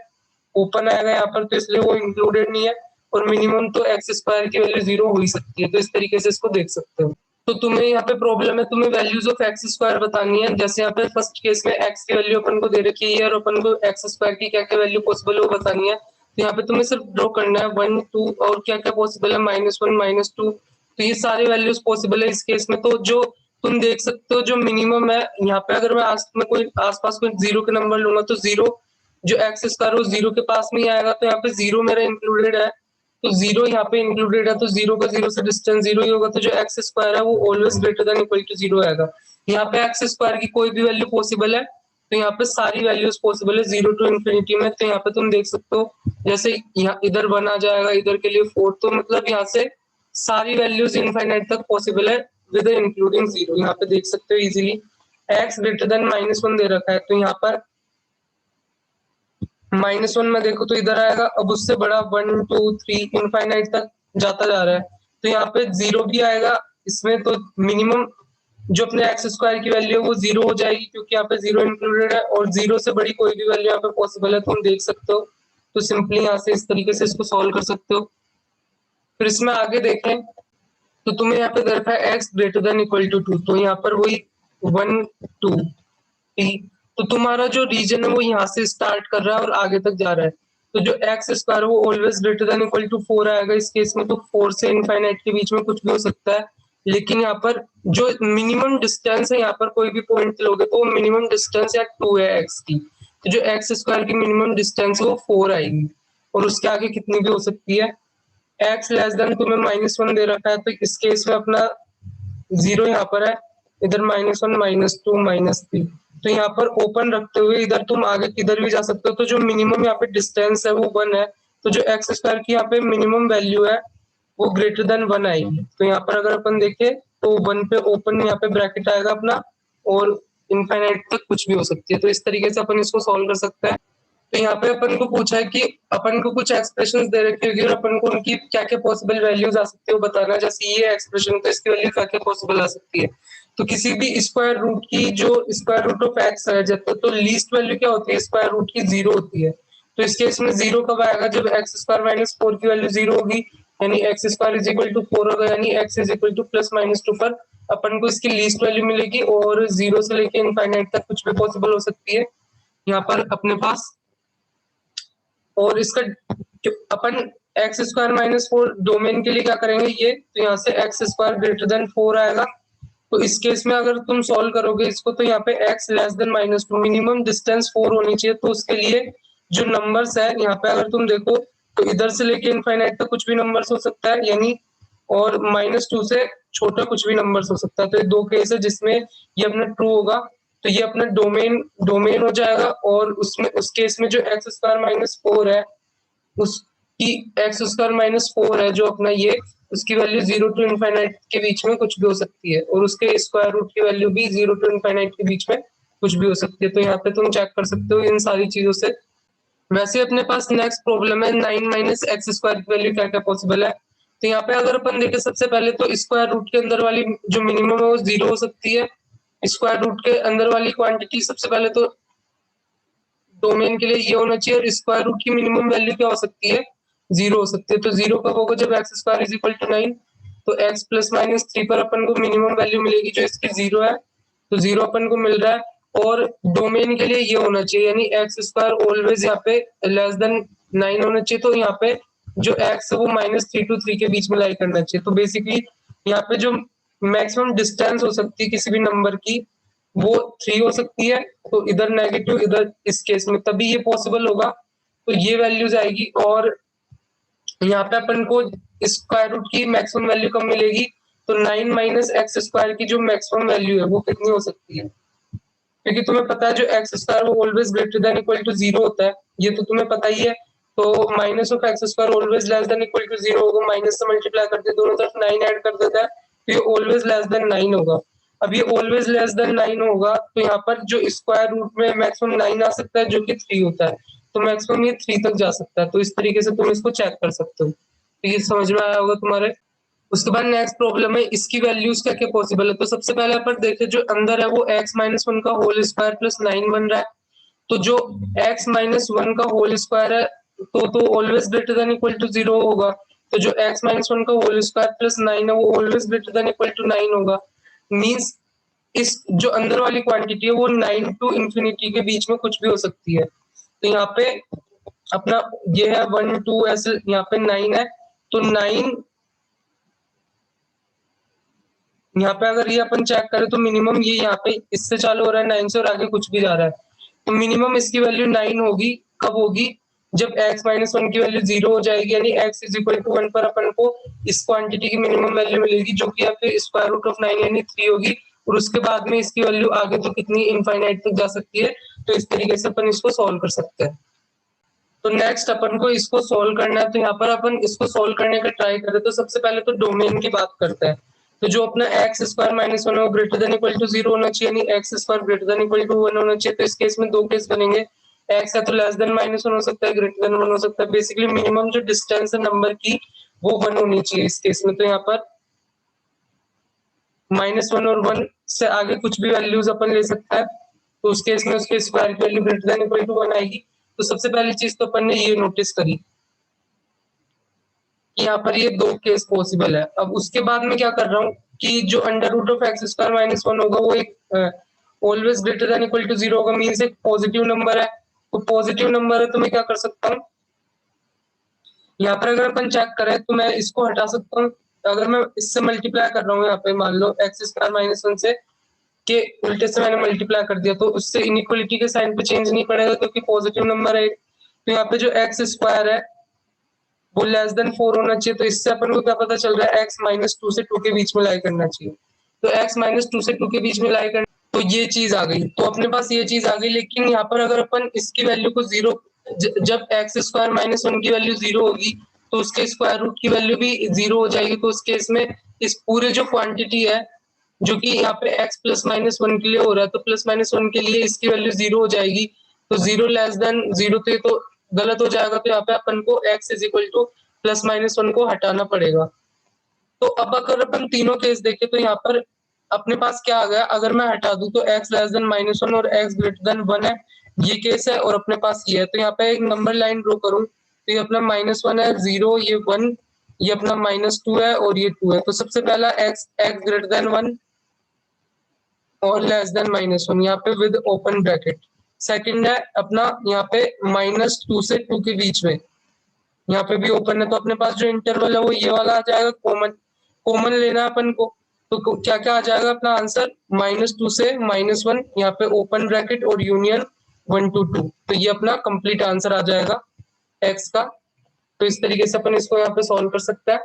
ओपन आएगा यहाँ पर, तो इसलिए वो इंक्लूडेड नहीं है, और मिनिमम तो एक्स स्क्वायर की वैल्यू 0 हो ही सकती है। तो इस तरीके से इसको देख सकते हो। तो तुम्हें यहाँ पे प्रॉब्लम है, तुम्हें वैल्यूज ऑफ एक्स स्क्वायर बतानी है। जैसे यहाँ पे फर्स्ट केस में एक्स की वैल्यू अपन को दे रखी है और अपन को एक्स स्क्वायर की क्या क्या वैल्यू पॉसिबल है वो बतानी है। तो यहाँ पे तुम्हें सिर्फ ड्रॉ करना है 1 2 और क्या क्या पॉसिबल है -1 -2। तो ये सारी वैल्यूज पॉसिबल है इस केस में। तो जो तुम देख सकते हो जो मिनिमम है यहाँ पे, अगर मैं कोई आसपास कोई जीरो के नंबर लूंगा तो जीरो जो एक्स स्क्वायर वो जीरो के पास में ही आएगा। तो यहाँ पे जीरो मेरा इंक्लूडेड है, तो जीरो यहाँ पे इंक्लूडेड है, तो जीरो का जीरो से डिस्टेंस जीरो ही होगा। तो जो एक्स स्क्वायर है वो always greater than equal to zero आएगा। यहाँ पे एक्स स्क्वायर की कोई भी वैल्यू पॉसिबल है, तो यहाँ पे सारी वैल्यूज पॉसिबल है जीरो टू इन्फिनिटी में। तो यहाँ पे तुम देख सकते हो जैसे यहाँ इधर 1 आ जाएगा, इधर के लिए 4, तो मतलब यहाँ से सारी वैल्यूज इनफाइनाइट तक पॉसिबल है विद इंक्लूडिंग जीरो। यहाँ पे देख सकते हो इजीली एक्स ग्रेटर देन -1 दे रखा है, तो यहाँ पर -1 में देखो तो इधर आएगा, अब उससे बड़ा 1 2 3 इनफाइनाइट तक जाता जा रहा है। तो यहाँ पे जीरो भी आएगा इसमें, तो मिनिमम जो अपने एक्स स्क्वायर की वैल्यू है वो जीरो हो जाएगी क्योंकि यहाँ पे जीरो इंक्लूडेड है, और जीरो से बड़ी कोई भी वैल्यू यहाँ पे पॉसिबल है, तुम देख सकते हो। तो सिंपली यहाँ से इस तरीके से इसको सॉल्व कर सकते हो। फिर इसमें आगे देखें तो तुम्हें यहाँ पे दे रखा है x greater than equal to 2, तो यहाँ पर वही 1 2 3, तो तुम्हारा जो रीजन है वो यहाँ से स्टार्ट कर रहा है और आगे तक जा रहा है। तो जो एक्स स्क्वायर वो always greater than equal to 4 आएगा इस केस में। तो 4 से इनफाइनाइट के बीच में कुछ भी हो सकता है, लेकिन यहाँ पर जो मिनिमम डिस्टेंस है यहाँ पर कोई भी पॉइंट लोगे तो मिनिमम डिस्टेंस या 2 है एक्स की। तो जो एक्स स्क्वायर की मिनिमम डिस्टेंस है वो 4 आएगी, और उसके आगे कितनी भी हो सकती है। एक्स लेस देन तुम्हें -1 दे रखा है, तो इस केस में अपना जीरो यहाँ पर है, इधर -1 -2 -3, तो यहाँ पर ओपन रखते हुए इधर तुम आगे किधर भी जा सकते हो। तो जो मिनिमम यहाँ पे डिस्टेंस है वो 1 है, तो जो एक्स स्क्वायर की यहाँ पे मिनिमम वैल्यू है वो ग्रेटर देन 1 आएगी। तो यहाँ पर अगर अपन देखें तो 1 पे ओपन यहाँ पे ब्रैकेट आएगा अपना, और इनफाइनाइट तक कुछ भी हो सकती है। तो इस तरीके से अपन इसको सॉल्व कर सकते हैं। तो यहाँ पे अपन को पूछा है कि अपन को कुछ एक्सप्रेशंस दे रखी होगी और अपन को उनकी क्या क्या पॉसिबल वैल्यूज आ सकती है वो बताना। जैसे ये एक्सप्रेशन तो इसकी वैल्यू क्या क्या पॉसिबल आ सकती है। तो किसी भी स्क्वायर रूट की जो स्क्वायर रूट ऑफ एक्स है जब तो लीस्ट वैल्यू क्या होती है स्क्वायर रूट की, जीरो होती है। तो इस केस में जीरो कब आएगा, जब एक्स स्क्वायर -4 की वैल्यू जीरो होगी, यानी x square is equal to 4 होगा, यानी एक्स इज इक्वल टू +-2 पर अपन को इसकी लीस्ट वैल्यू मिलेगी, और जीरो से लेके इनफाइनाइट तक कुछ भी पॉसिबल हो सकती है यहाँ पर अपने पास। और इसका अपन एक्स स्क्वायर -4 डोमेन के लिए क्या करेंगे, ये तो यहाँ से एक्स स्क्वायर ग्रेटर देन 4 आएगा। तो इस केस में अगर तुम सॉल्व करोगे इसको तो यहाँ पे x less than -2, minimum distance 4 होनी चाहिए। तो उसके लिए जो नंबर्स है यहाँ पे अगर तुम देखो तो इधर से लेके इनफाइनाइट तक कुछ भी नंबर्स हो सकता है, यानी और -2 से छोटा कुछ भी नंबर्स हो सकता है। तो ये दो केस है जिसमें ये अपना ट्रू होगा, तो ये अपना डोमेन डोमेन हो जाएगा। और उसमें उस केस में जो एक्स स्क्वायर -4 है उसकी एक्स स्क्वायर -4 है जो अपना ये, उसकी वैल्यू 0 टू इनफाइनाइट के बीच में कुछ भी हो सकती है, और उसके स्क्वायर रूट की वैल्यू भी 0 टू इनफाइनाइट के बीच में कुछ भी हो सकती है। तो यहाँ पे तुम चेक कर सकते हो इन सारी चीजों से। वैसे अपने पास नेक्स्ट प्रॉब्लम है 9 - एक्स स्क्वायर की वैल्यू क्या क्या पॉसिबल है। तो यहाँ पे अगर अपन देखें सबसे पहले तो स्क्वायर रूट के अंदर वाली जो मिनिमम है वो 0 हो सकती है। स्क्वायर रूट के अंदर वाली क्वांटिटी सबसे पहले तो डोमेन के लिए ये होना चाहिए, और स्क्वायर रूट की मिनिमम वैल्यू क्या हो सकती है, 0 हो सकती है। तो 0 कब होगा, जब x square is equal to 9, तो x +-3 पर अपन को मिनिमम वैल्यू मिलेगी जो इसकी 0 है। तो 0 अपन को मिल रहा है, और डोमेन के लिए ये होना चाहिए, यानी एक्स स्क्वायर ऑलवेज यहाँ पे लेस देन 9 होना चाहिए। तो यहाँ पे जो x है वो -3 to 3 के बीच में लाई करना चाहिए। तो बेसिकली यहाँ पे जो मैक्सिमम डिस्टेंस हो सकती है किसी भी नंबर की वो 3 हो सकती है। तो इधर नेगेटिव, इधर इस केस में तभी ये पॉसिबल होगा। तो ये वैल्यूज आएगी, और यहाँ पे अपन को स्क्वायर रूट की मैक्सिमम वैल्यू कब मिलेगी, तो 9 - एक्स स्क्वायर की जो मैक्सिमम वैल्यू है वो कितनी हो सकती है, क्योंकि तुम्हें पता है जो एक्स स्क्वायर वो always greater than equal to 0 होता है, ये तो तुम्हें पता ही है। तो -(x²) always less than equal to 0 होगा, माइनस से मल्टीप्लाई करके दोनों तरफ 9 ऐड कर देता है, तो ये ऑलवेज लेस देन 9 होगा। अब ये ऑलवेज लेस देन 9 होगा, तो यहाँ पर जो स्क्वायर रूट में मैक्सिमम 9 आ सकता है जो कि 3 होता है, तो मैक्सिमम ये 3 तक जा सकता है। तो इस तरीके से तुम इसको चेक कर सकते हो। तो ये समझ में आया होगा तुम्हारे। उसके बाद नेक्स्ट प्रॉब्लम है इसकी वैल्यूज क्या क्या पॉसिबल है। तो सबसे पहले अपन देखें जो अंदर है वो x-1 का होल स्क्वायर प्लस 9 बन रहा है। तो जो x-1 का होल स्क्वायर है तो always greater than equal to 0 होगा, तो जो x माइनस 1 का होल स्क्वायर प्लस 9 है वो always greater than equal to 9 होगा। मींस इस जो अंदर वाली क्वांटिटी है वो 9 टू इंफिनिटी के बीच में कुछ भी हो सकती है। तो यहाँ पे अपना ये है 1 2 ऐसे यहाँ पे 9 है, तो 9 यहाँ पे अगर ये अपन चेक करें तो मिनिमम ये यहाँ पे इससे चालू हो रहा है 9 से और आगे कुछ भी जा रहा है, तो मिनिमम इसकी वैल्यू 9 होगी। कब होगी? जब x माइनस 1 की वैल्यू 0 हो जाएगी, यानी x इज इक्वल टू 1 पर अपन को इस क्वांटिटी की मिनिमम वैल्यू मिलेगी जो कि यहाँ पे स्क्वायर रूट ऑफ 9 यानी 3 होगी, और उसके बाद में इसकी वैल्यू आगे तो कितनी इनफाइनाइट तक जा सकती है। तो इस तरीके से अपन इसको सॉल्व कर सकते हैं। तो नेक्स्ट अपन को इसको सोल्व करना है, तो यहाँ पर अपन इसको सोल्व करने का ट्राई करें तो सबसे पहले तो डोमेन की बात करते हैं। तो जो अपना x square minus 1 greater than equal to 0 होना चाहिए, यानी x square greater than equal to 1 होना चाहिए। तो इस केस में दो केस बनेंगे, एक्स है तो लेस देन माइनस 1 हो सकता है, ग्रेटर देन 1 हो सकता है। बेसिकली मिनिमम जो डिस्टेंस है नंबर की वो 1 होनी चाहिए इस केस में। तो यहाँ पर -1 और 1 से आगे कुछ भी वैल्यूज अपन ले सकता है, तो उस केस में उसके स्क्वायर की value greater than equal to 1 आएगी। तो सबसे पहली चीज तो अपन ने ये नोटिस करी, यहाँ पर ये दो केस पॉसिबल है। अब उसके बाद में क्या कर रहा हूँ कि जो under root of x square minus 1 होगा वो एक always greater than equal to 0 होगा, मींस एक पॉजिटिव नंबर है। तो पॉजिटिव नंबर है तो मैं क्या कर सकता हूँ, यहाँ पर अगर अपन चेक करें तो मैं इसको हटा सकता हूँ। अगर मैं इससे मल्टीप्लाई कर रहा हूँ यहाँ पे मान लो एक्स स्क्वायर माइनस 1 से के उल्टे से मैंने मल्टीप्लाई कर दिया, तो उससे इनइक्वालिटी के साइन पे चेंज नहीं पड़ेगा क्योंकि पॉजिटिव नंबर है। तो यहाँ पे जो एक्स स्क्वायर है वो लेस देन 4 होना चाहिए। तो इससे अपन को क्या पता चल रहा है, x माइनस 2 से 2 के बीच में लाई करना चाहिए। तो x माइनस 2 से 2 के बीच में लाई करना, तो ये चीज आ गई। तो अपने पास ये चीज आ गई, लेकिन यहाँ पर अगर अपन इसकी वैल्यू को जीरो, जब एक्स स्क्वायर माइनस 1 की वैल्यू 0 होगी तो उसके स्क्वायर रूट की वैल्यू भी 0 हो जाएगी। तो उस केस में इस पूरे जो क्वांटिटी है जो कि यहाँ पे x प्लस माइनस 1 के लिए हो रहा है, तो प्लस माइनस 1 के लिए इसकी वैल्यू 0 हो जाएगी। तो 0 लेस देन 0 तो गलत हो जाएगा। तो यहाँ पे अपन को x is equal two plus minus 1 को हटाना पड़ेगा। तो अब अगर अपन तीनों केस देखें तो यहाँ पर अपने पास क्या आ गया, अगर मैं हटा दूं तो x लेस देन माइनस 1 और x ग्रेटर देन 1 है, ये केस है। और अपने पास ये है, तो यहाँ पे एक नंबर लाइन ड्रॉ करूं तो ये अपना -1 है, 0 ये 1, ये अपना -2 है और ये 2 है। तो सबसे पहला x ग्रेटर देन 1 और लेस देन -1 यहाँ पे विद ओपन ब्रैकेट। सेकंड है अपना यहाँ पे -2 से 2 के बीच में, यहाँ पे भी ओपन है। तो अपने पास जो इंटरवल है वो ये वाला आ जाएगा, कॉमन कॉमन लेना है अपन को। तो क्या क्या आ जाएगा अपना आंसर, -2 से -1, यहाँ पे ओपन ब्रैकेट और यूनियन 1 to 2। तो ये अपना कंप्लीट आंसर आ जाएगा एक्स का। तो इस तरीके से अपन इसको यहाँ पे सॉल्व कर सकते हैं।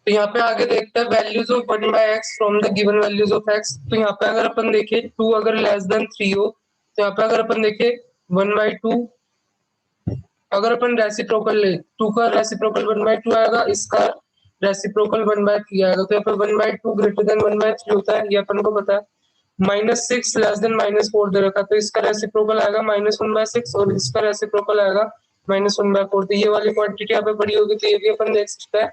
तो यहाँ पे आगे देखते हैं values of 1 by x from the given values of x. तो यहाँ पे अगर अपन देखें 2 अगर लेस देन 3 हो, तो यहाँ पे अगर अपन देखें 1/2, अगर अपन रेसिप्रोकल ले 2 का रेसिप्रोकल 1/2 आएगा, इसका रेसिप्रोकल 1/3 आएगा। तो यहाँ पे 1/2 ग्रेटर देन 1/3 होता है, ये अपन को पता है। -6 लेस देन -4 दे रखा, तो इसका रेसिप्रोकल आएगा -1/6 और इसका रेसिप्रोकल आएगा -1/4। तो ये वाली क्वांटिटी यहाँ पे बड़ी होगी, तो ये भी अपन देख सकते हैं।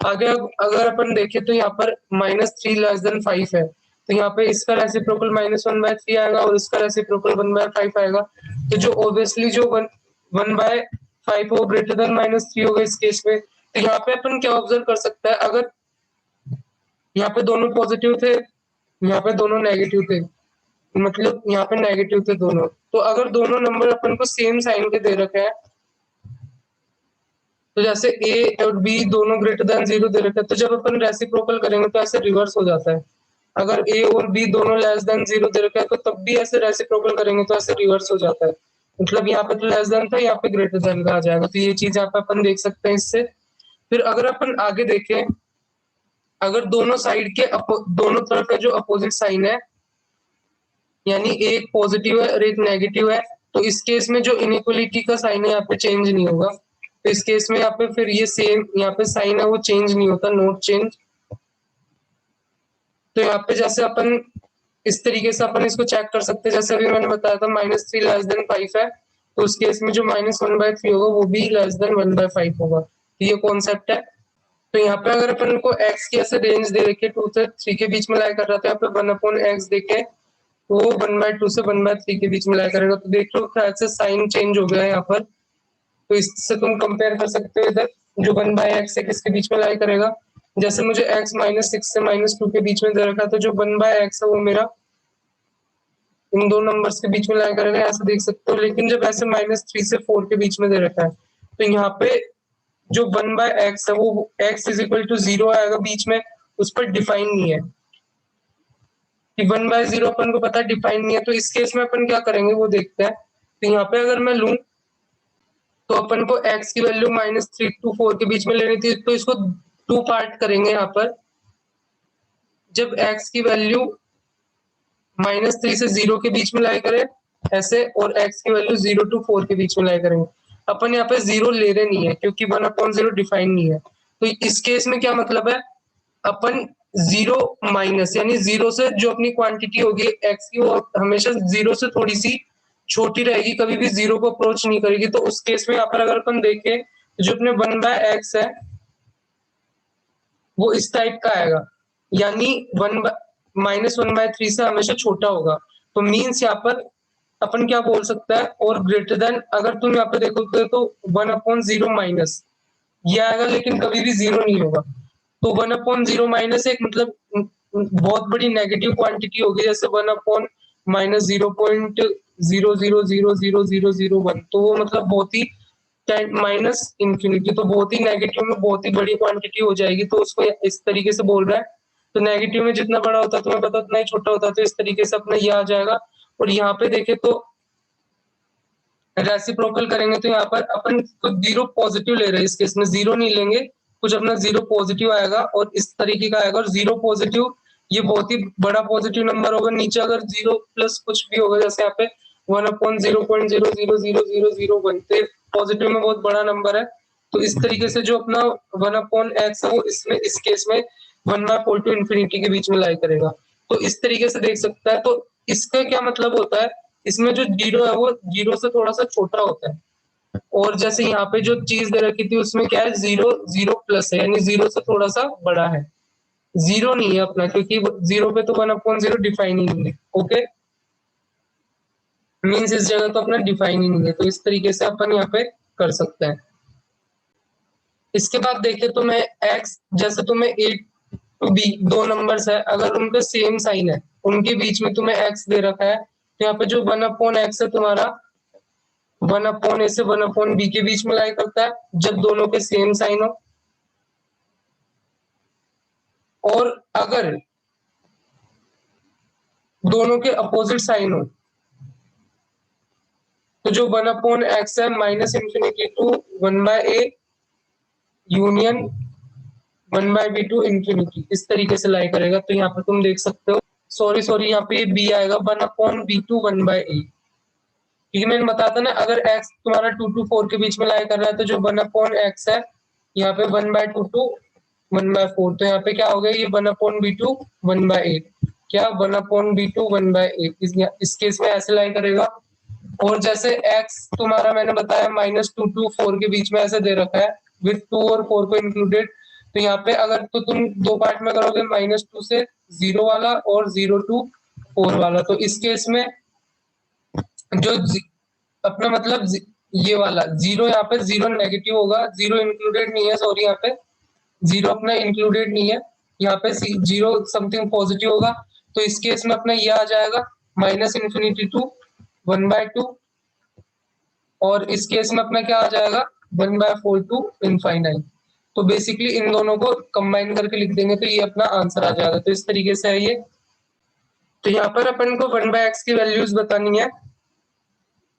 आगे अगर अपन देखें तो यहाँ पर -3 लेस देन 5 है, तो यहाँ पे इसका रेसिप्रोकल -1/3 आएगा और इसका रेसिप्रोकल 1/5 आएगा। तो जो ऑब्वियसली जो 1/5 हो ग्रेटर देन -3 होगा इस केस में। तो यहाँ पे अपन क्या ऑब्जर्व कर सकते हैं, अगर यहाँ पे दोनों पॉजिटिव थे, यहाँ पे दोनों नेगेटिव थे, मतलब यहाँ पे नेगेटिव थे दोनों, तो अगर दोनों नंबर अपन को सेम साइन के दे रखे हैं, तो जैसे a और b दोनों ग्रेटर देन 0 दे रखे हैं, तो जब अपन रेसिप्रोकल करेंगे तो ऐसे रिवर्स हो जाता है। अगर a और b दोनों लेस देन 0 दे रखे हैं तो तब भी ऐसे रेसिप्रोकल करेंगे तो ऐसे रिवर्स हो जाता है। मतलब यहाँ पे तो लेस देन था, यहाँ पे ग्रेटर देन का आ जाएगा। तो ये चीज यहाँ पे अपन देख सकते हैं इससे। फिर अगर अपन आगे देखें, अगर दोनों साइड के दोनों तरफ का जो अपोजिट साइन है, यानी एक पॉजिटिव है और एक नेगेटिव है, तो इस केस में जो इनइक्वालिटी का साइन है यहाँ पे चेंज नहीं होगा। तो इस केस में यहाँ पे फिर ये सेम यहाँ पे साइन है वो चेंज नहीं होता, नोट चेंज। तो यहाँ पे जैसे अपन इस तरीके से अपन इसको चेक कर सकते हैं, जैसे अभी मैंने बताया था -3 लेस देन 5 है, तो उस केस में जो -1/3 होगा वो भी लेस देन 1/5 होगा। तो ये कॉन्सेप्ट है। तो यहाँ पे अगर अपन को x की ऐसे रेंज दे रखी है 2 से 3 के बीच में लाई कर रहा था, यहाँ पे 1/x देखे वो 1/2 से 1/3 के बीच में लाई करेगा। तो देख लो ख्याल से साइन चेंज हो गया है यहाँ पर। तो इससे तुम कंपेयर कर सकते हो इधर जो 1/x है किसके बीच में लाई करेगा, जैसे मुझे x -6 से -2 के बीच में दे रखा है, तो जो 1/x है वो मेरा इन दो नंबर्स के बीच में लाई करेगा, ऐसे देख सकते हो। लेकिन जब ऐसे -3 से 4 के बीच में दे रखा है, तो यहाँ पे जो 1/x है वो x = 0 आएगा बीच में, उस पर डिफाइन नहीं है कि 1/0 अपन को पता है डिफाइन नहीं है। तो इस केस में अपन क्या करेंगे वो देखते हैं। तो यहाँ पे अगर मैं लूं तो अपन को x की वैल्यू -3 to 4 के बीच में लेनी थी, तो इसको 2 पार्ट करेंगे यहाँ पर। जब x की वैल्यू -3 से 0 के बीच में लाई करें ऐसे, और x की वैल्यू 0 to 4 के बीच में लाई करेंगे। अपन यहाँ पे 0 ले रहे नहीं है क्योंकि 1/0 डिफाइन नहीं है। तो इस केस में क्या मतलब है, अपन 0 माइनस यानी 0 से जो अपनी क्वांटिटी होगी x की, वो हमेशा 0 से थोड़ी सी छोटी रहेगी, कभी भी 0 को अप्रोच नहीं करेगी। तो उस केस में यहाँ पर अगर अपन देखें जो अपने 1/x है वो इस टाइप का आएगा, यानी -1/3 से हमेशा छोटा होगा। तो मीन्स यहाँ पर अपन क्या बोल सकता है, और ग्रेटर देन, अगर तुम यहाँ पे देखोगे तो 1/0 माइनस ये आएगा, लेकिन कभी भी 0 नहीं होगा। तो 1/0 माइनस एक मतलब बहुत बड़ी नेगेटिव क्वांटिटी होगी, जैसे 1/-0.000000001, तो वो मतलब बहुत ही -इंफिनिटी, तो बहुत ही नेगेटिव में बहुत ही बड़ी क्वांटिटी हो जाएगी। तो उसको इस तरीके से बोल रहा है। तो नेगेटिव में जितना बड़ा होता है तुम्हें पता उतना ही छोटा होता है, तो इस तरीके से अपना ये आ जाएगा। और यहाँ पे देखे तो रेसिप्रोकल करेंगे तो यहाँ पर अपन कुछ 0 पॉजिटिव ले रहे हैं, इस केस में 0 नहीं लेंगे, कुछ अपना 0 पॉजिटिव आएगा और इस तरीके का आएगा। और 0 पॉजिटिव ये बहुत ही बड़ा पॉजिटिव नंबर होगा। नीचे अगर 0 प्लस कुछ भी होगा, जैसे यहाँ पे 1/0.0000001, तो पॉजिटिव में बहुत बड़ा नंबर है। तो इस तरीके से जो अपना 1/x है वो इसमें इस केस में 1/4 to infinity के बीच में लाई करेगा। तो इस तरीके से देख सकता है। तो इसका क्या मतलब होता है, इसमें जो 0 है वो 0 से थोड़ा सा छोटा होता है। और जैसे यहाँ पे जो चीज दे रखी थी उसमें क्या है, 0 प्लस है, यानी 0 से थोड़ा सा बड़ा है। 0 नहीं है अपना, क्योंकि 0 पे तो 1/0 डिफाइन ही नहीं है। ओके, मीन्स इस जगह तो अपना डिफाइन ही नहीं है। तो इस तरीके से अपन यहाँ पे कर सकते हैं। इसके बाद देखें तो मैं x, जैसे तुम्हें a to b दो नंबर्स है, अगर उनका सेम साइन है, उनके बीच में तुम्हें x दे रखा है, तो यहाँ पे जो 1/x है तुम्हारा 1/a से 1/b के बीच में लाई करता है, जब दोनों के सेम साइन हो। और अगर दोनों के अपोजिट साइन हो, तो जो 1/x है -∞ to 1/a union 1/b to infinity, इस तरीके से लाई करेगा। तो यहाँ पे तुम देख सकते हो, सॉरी यहाँ पे b आएगा 1/b to 1/a, क्योंकि मैंने बताया था ना, अगर x तुम्हारा 2 to 4 के बीच में लाई कर रहा है, तो जो 1/x है यहाँ पे 1/2 to 1/4, तो यहाँ पे क्या हो गया, ये 1/b to 1/a, क्या 1/b to 1/a, इस केस में ऐसे लाई करेगा। और जैसे x तुम्हारा मैंने बताया -2 to 4 के बीच में ऐसे दे रखा है विथ 2 और 4 को इंक्लूडेड, तो यहाँ पे अगर तो तुम दो पार्ट में करोगे, -2 से 0 वाला और 0 to 4 वाला, तो इस केस में जो अपना मतलब ये वाला 0, यहाँ पे 0 नेगेटिव होगा, 0 इंक्लूडेड नहीं है, सॉरी यहाँ पे 0 अपना इंक्लूडेड नहीं है, यहाँ पे 0 समथिंग पॉजिटिव होगा। तो इस केस में अपना ये आ जाएगा -∞ to 1/2, और इस केस में अपना क्या आ जाएगा 1/4 to infinite। तो बेसिकली इन दोनों को कंबाइन करके लिख देंगे तो ये अपना आंसर आ जाएगा। तो इस तरीके से है ये। तो यहाँ पर अपन को 1/x की वैल्यूज बतानी है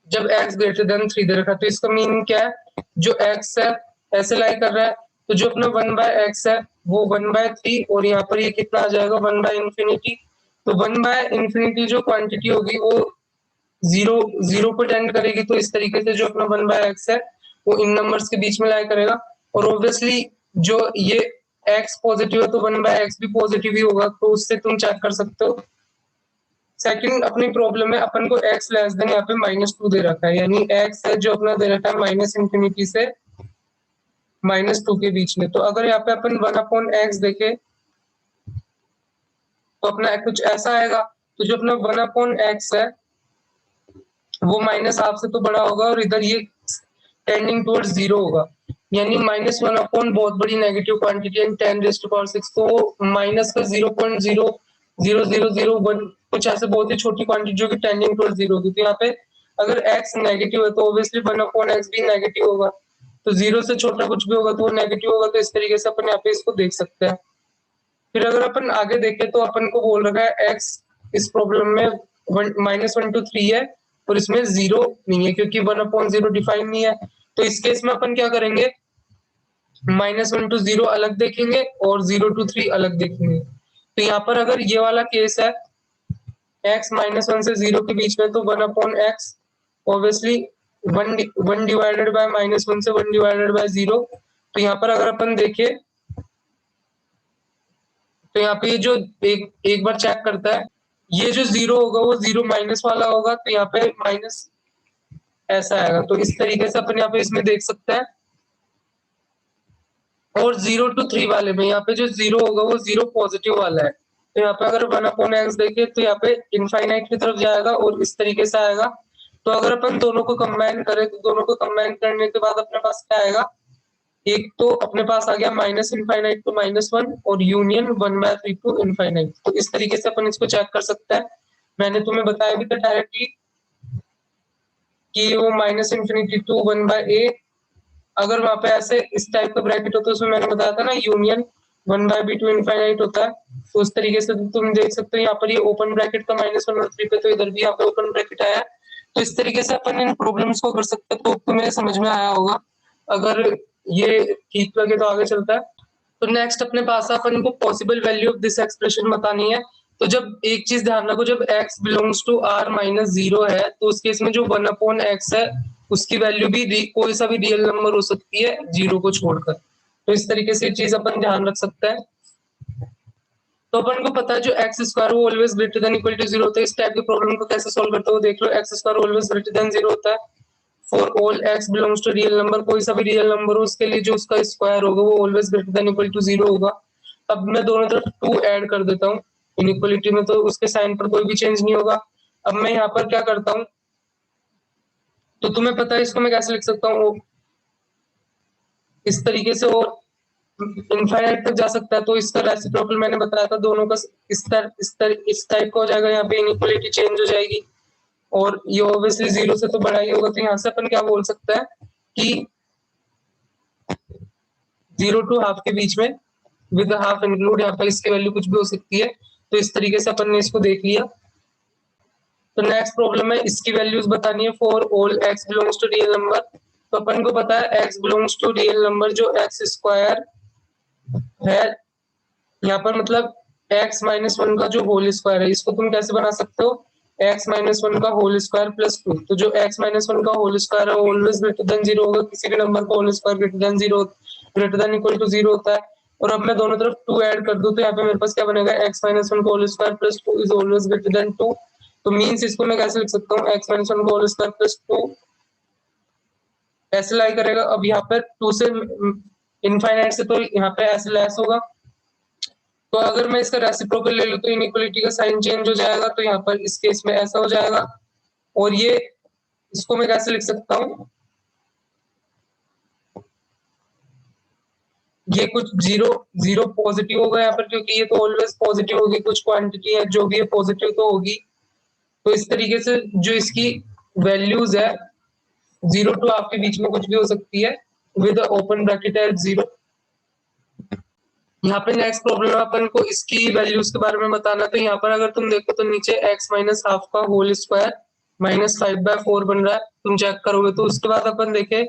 जब x ग्रेटर देन 3 दे रखा है। तो इसका मीनिंग क्या है, जो x है ऐसे लाई कर रहा है, तो जो अपना 1/x है वो 1/3, और यहाँ पर ये कितना आ जाएगा 1/∞। तो 1/∞ जो क्वांटिटी होगी वो 0 को टेंड करेगी। तो इस तरीके से जो अपना 1/x है वो इन नंबर्स के बीच में लाई करेगा। और ऑब्वियसली जो ये x पॉजिटिव है तो 1/x भी पॉजिटिव ही होगा, तो उससे तुम चेक कर सकते हो। सेकंड अपनी प्रॉब्लम में अपन को x लेस देन यहाँ पे -2 दे रखा है, यानी x है जो अपना दे रखा है -∞ से -2 के बीच में। तो अगर यहाँ पे अपन 1/x देखे तो अपना कुछ ऐसा आएगा। तो जो अपना 1/x है वो -1/2 से तो बड़ा होगा, और इधर ये टेंडिंग टुवर्ड्स 0 होगा। यानी -1 अपॉन बहुत बड़ी नेगेटिव क्वांटिटी एंड 10⁶, तो माइनस का 0.00001 कुछ ऐसे बहुत ही छोटी क्वांटिटी जो कि टेंडिंग टुवर्ड्स 0 होगी। तो यहाँ पे अगर x नेगेटिव है तो ऑब्वियसली 1/x भी नेगेटिव होगा, तो 0 से छोटा कुछ भी होगा तो वो नेगेटिव होगा। तो इस तरीके से अपन यहाँ पे इसको देख सकते हैं। फिर अगर अपन आगे देखें तो अपन को बोल रखा है x इस प्रॉब्लम में -1 to 3 है और इसमें 0 नहीं है क्योंकि 1/0 डिफाइन नहीं है। तो इस केस में अपन क्या करेंगे, -1 to 0 अलग देखेंगे और 0 to 3 अलग देखेंगे। तो यहाँ पर अगर ये वाला केस है x -1 से 0 के बीच में, तो 1/x ऑब्वियसली 1 डिवाइडेड बाय -1 से 1 डिवाइडेड बाय 0। तो यहाँ पर अगर अपन देखें तो यहाँ पे जो एक बार चेक करता है, ये जो 0 होगा वो 0 माइनस वाला होगा, तो यहाँ पे माइनस ऐसा आएगा। तो इस तरीके से अपन यहाँ पे इसमें देख सकते हैं। और 0 to 3 वाले में यहाँ पे जो 0 होगा वो 0 पॉजिटिव वाला है। तो यहाँ पे अगर 1/x देखें तो यहाँ पे इनफाइनाइट की तरफ जाएगा और इस तरीके से आएगा। तो अगर अपन दोनों को कंबाइन करें तो दोनों को कंबाइन करने के बाद अपने पास क्या आएगा, एक तो अपने पास आ गया -इनफाइनाइट टू -1 और यूनियन 1/3 टू इनफाइनाइट। तो इस तरीके से अपन इसको चेक कर सकते हैं। मैंने तुम्हें बताया भी था डायरेक्टली कि वो -∞ टू 1/a, अगर वहां पे ऐसे इस टाइप का ब्रैकेट होता है उसमें मैंने बताया था ना यूनियन 1/b टू इनफाइनाइट होता है। तो उस तरीके से तुम देख सकते हो यहाँ पर ये ओपन ब्रैकेट का -1 और 3 पे, तो इधर भी यहाँ पे ओपन ब्रैकेट आया। तो इस तरीके से अपन इन प्रॉब्लम्स को कर सकते हैं। तो तुम्हें समझ में आया होगा, अगर ये ठीक लगे तो आगे चलता है। तो नेक्स्ट अपने पास अपन को possible value of this expression बतानी है। तो जब एक चीज ध्यान रखो, जब x बिलोंग्स टू r -0 है तो उस केस में जो 1/x है उसकी वैल्यू भी कोई सा भी रियल नंबर हो सकती है 0 को छोड़कर। तो इस तरीके से चीज अपन ध्यान रख सकते हैं। तो अपन को पता है जो x² वो always greater than equal to 0 होता है। इस टाइप के प्रॉब्लम को कैसे सॉल्व करते हो देख लो, x² ऑलवेज ग्रेटर देन 0 होता है for all x belongs to real number. कोई सा भी रियल नंबर हो उसके लिए जो उसका स्क्वायर होगा वो always greater than equal to 0 होगा। अब मैं दोनों तरफ 2 ऐड कर देता हूँ इनइक्वालिटी में, तो उसके साइन पर कोई भी चेंज नहीं होगा। अब मैं यहाँ पर क्या करता हूँ, तो तुम्हें पता है इसको मैं कैसे लिख सकता हूँ, इस तरीके से, और इनफाइनाइट तक जा सकता है। तो इसका रेसिप्रोकल मैंने बताया था, दोनों का इस टाइप का हो जाएगा। यहाँ पे इनइक्वालिटी चेंज हो जाएगी और ये ऑब्वियसली 0 से तो बड़ा ही होगा। तो यहाँ से अपन क्या बोल सकते हैं कि 0 to हाफ के बीच में विद हाफ इंक्लूड, यहाँ पर इसकी वैल्यू कुछ भी हो सकती है। तो इस तरीके से अपन ने इसको देख लिया। तो नेक्स्ट प्रॉब्लम है इसकी वैल्यूज बतानी है for all x belongs to real number. तो अपन को पता है x belongs to real number जो x² है, यहाँ पर मतलब x -1 का जो होल स्क्वायर है, इसको तुम कैसे बना सकते हो, x -1 का होल स्क्वायर प्लस 2। तो जो x -1 का होल स्क्वायर है वो ऑलवेज ग्रेटर देन 0 होगा। किसी भी नंबर का whole square greater than equal to 0 होता है। और अब मैं दोनों तरफ 2 ऐड कर दूं तो यहाँ पे मेरे पास क्या बनेगा, x -1 का whole square plus 2 is always greater than 2। तो मींस इसको मैं कैसे लिख सकता हूँ, x -1 का होल स्क्वायर प्लस 2 ऐसे लाई करेगा। अब यहाँ पर 2 से इनफाइनाइट से तो यहाँ पे ऐसे लेस होगा। तो अगर मैं इसका रेसिप्रोकल ले लूं तो इनइक्वालिटी का साइन चेंज हो जाएगा। तो यहाँ पर इस केस में ऐसा हो जाएगा। और ये इसको मैं कैसे लिख सकता हूँ, ये कुछ 0 पॉजिटिव होगा यहाँ पर, क्योंकि ये तो ऑलवेज पॉजिटिव होगी। कुछ क्वांटिटी है जो भी है पॉजिटिव तो होगी। तो इस तरीके से जो इसकी वैल्यूज है 0 to हाफ के बीच में कुछ भी हो सकती है विद ओपन ब्रैकेट एट 0। यहाँ पे नेक्स्ट प्रॉब्लम है अपन को इसकी वैल्यूज के बारे में बताना। तो यहाँ पर अगर तुम देखो तो नीचे x -हाफ का होल स्क्वायर -5/4 बन रहा है, तुम चेक करोगे। तो उसके बाद अपन देखे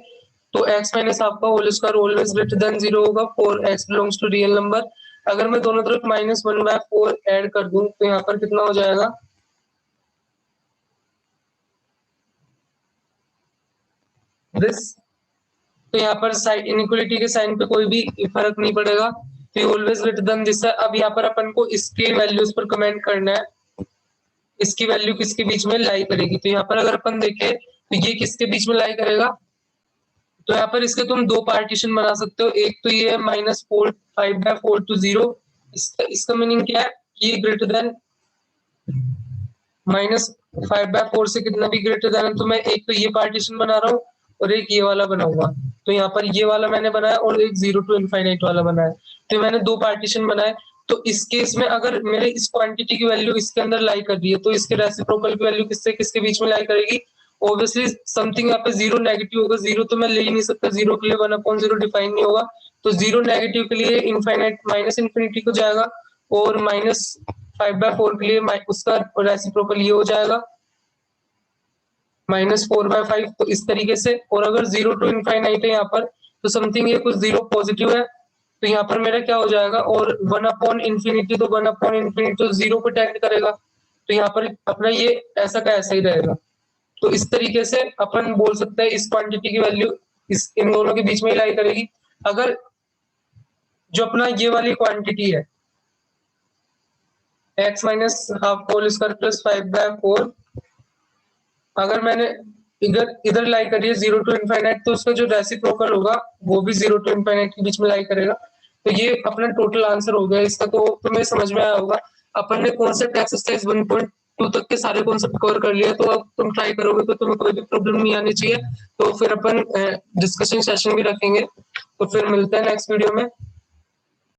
तो x -हाफ का whole square always greater than 0 होगा for x belongs to real number. अगर मैं दोनों तरफ -1/4 ऐड कर दूं तो यहाँ पर कितना हो जाएगा, दिस। तो यहाँ पर साइन इनइक्वालिटी के साइन पे कोई भी फर्क नहीं पड़ेगा। तो ऑलवेज ग्रेटर देन दिस है। अब यहाँ पर अपन को इसके वैल्यूज पर कमेंट करना है, इसकी वैल्यू किसके बीच में लाई करेगी। तो यहाँ पर अगर अपन देखें तो ये किसके बीच में लाई करेगा, तो यहाँ पर इसके तुम 2 पार्टीशन बना सकते हो। एक तो ये है -5/4 to 0। इसका मीनिंग क्या है कि ये ग्रेटर देन -5/4 से कितना भी ग्रेटर देन है। तो मैं एक तो ये पार्टीशन बना रहा हूँ और एक ये वाला बनाऊंगा। तो यहाँ पर ये वाला मैंने बनाया और एक 0 टू इनफाइनाइट वाला बनाया। तो मैंने 2 पार्टीशन बनाए। तो इस केस में अगर मेरे इस क्वांटिटी की वैल्यू इसके अंदर लाई कर रही है, तो इसके रेसिप्रोकल की वैल्यू किससे किसके बीच में लाई करेगी? ऑब्वियसली समथिंग यहाँ पे 0 नेगेटिव होगा, 0 तो मैं ले ही नहीं सकता, 0 के लिए 1/0 डिफाइन नहीं होगा। तो 0 नेगेटिव के लिए इनफाइनाइट माइनस इन्फिनिटी को जाएगा और -5/4 के लिए उसका रेसिप्रोकल ये हो जाएगा -4/5। तो इस तरीके से। और अगर 0 टू इनफाइनाइट है यहाँ पर, तो समथिंग ये कुछ 0 पॉजिटिव है, तो यहाँ पर मेरा क्या हो जाएगा? और 1/∞, तो 1/∞ तो 0 को टेंड करेगा, तो यहाँ पर अपना ये ऐसा का ऐसा ही रहेगा। तो इस तरीके से अपन बोल सकते हैं इस क्वांटिटी की वैल्यू इस इन दोनों के बीच में लाई करेगी। अगर जो अपना ये वाली क्वांटिटी है x minus half whole square plus 5/4, अगर मैंने इधर इधर लाई करी है 0 टू इनफाइनाइट, तो उसका जो रेसिप्रोकल होगा वो भी 0 टू इनफाइनाइट के बीच में लाई करेगा। तो ये अपना टोटल आंसर हो गया इसका। तो तुम्हें समझ में आया होगा अपन ने कॉन्सेप्ट एक्सरसाइज 1.2 तक के सारे कॉन्सेप्ट कवर कर लिया। तो अब तुम ट्राई करोगे तो तुम्हें कोई भी प्रॉब्लम नहीं आनी चाहिए। तो फिर अपन डिस्कशन सेशन भी रखेंगे। तो फिर मिलते हैं नेक्स्ट वीडियो में।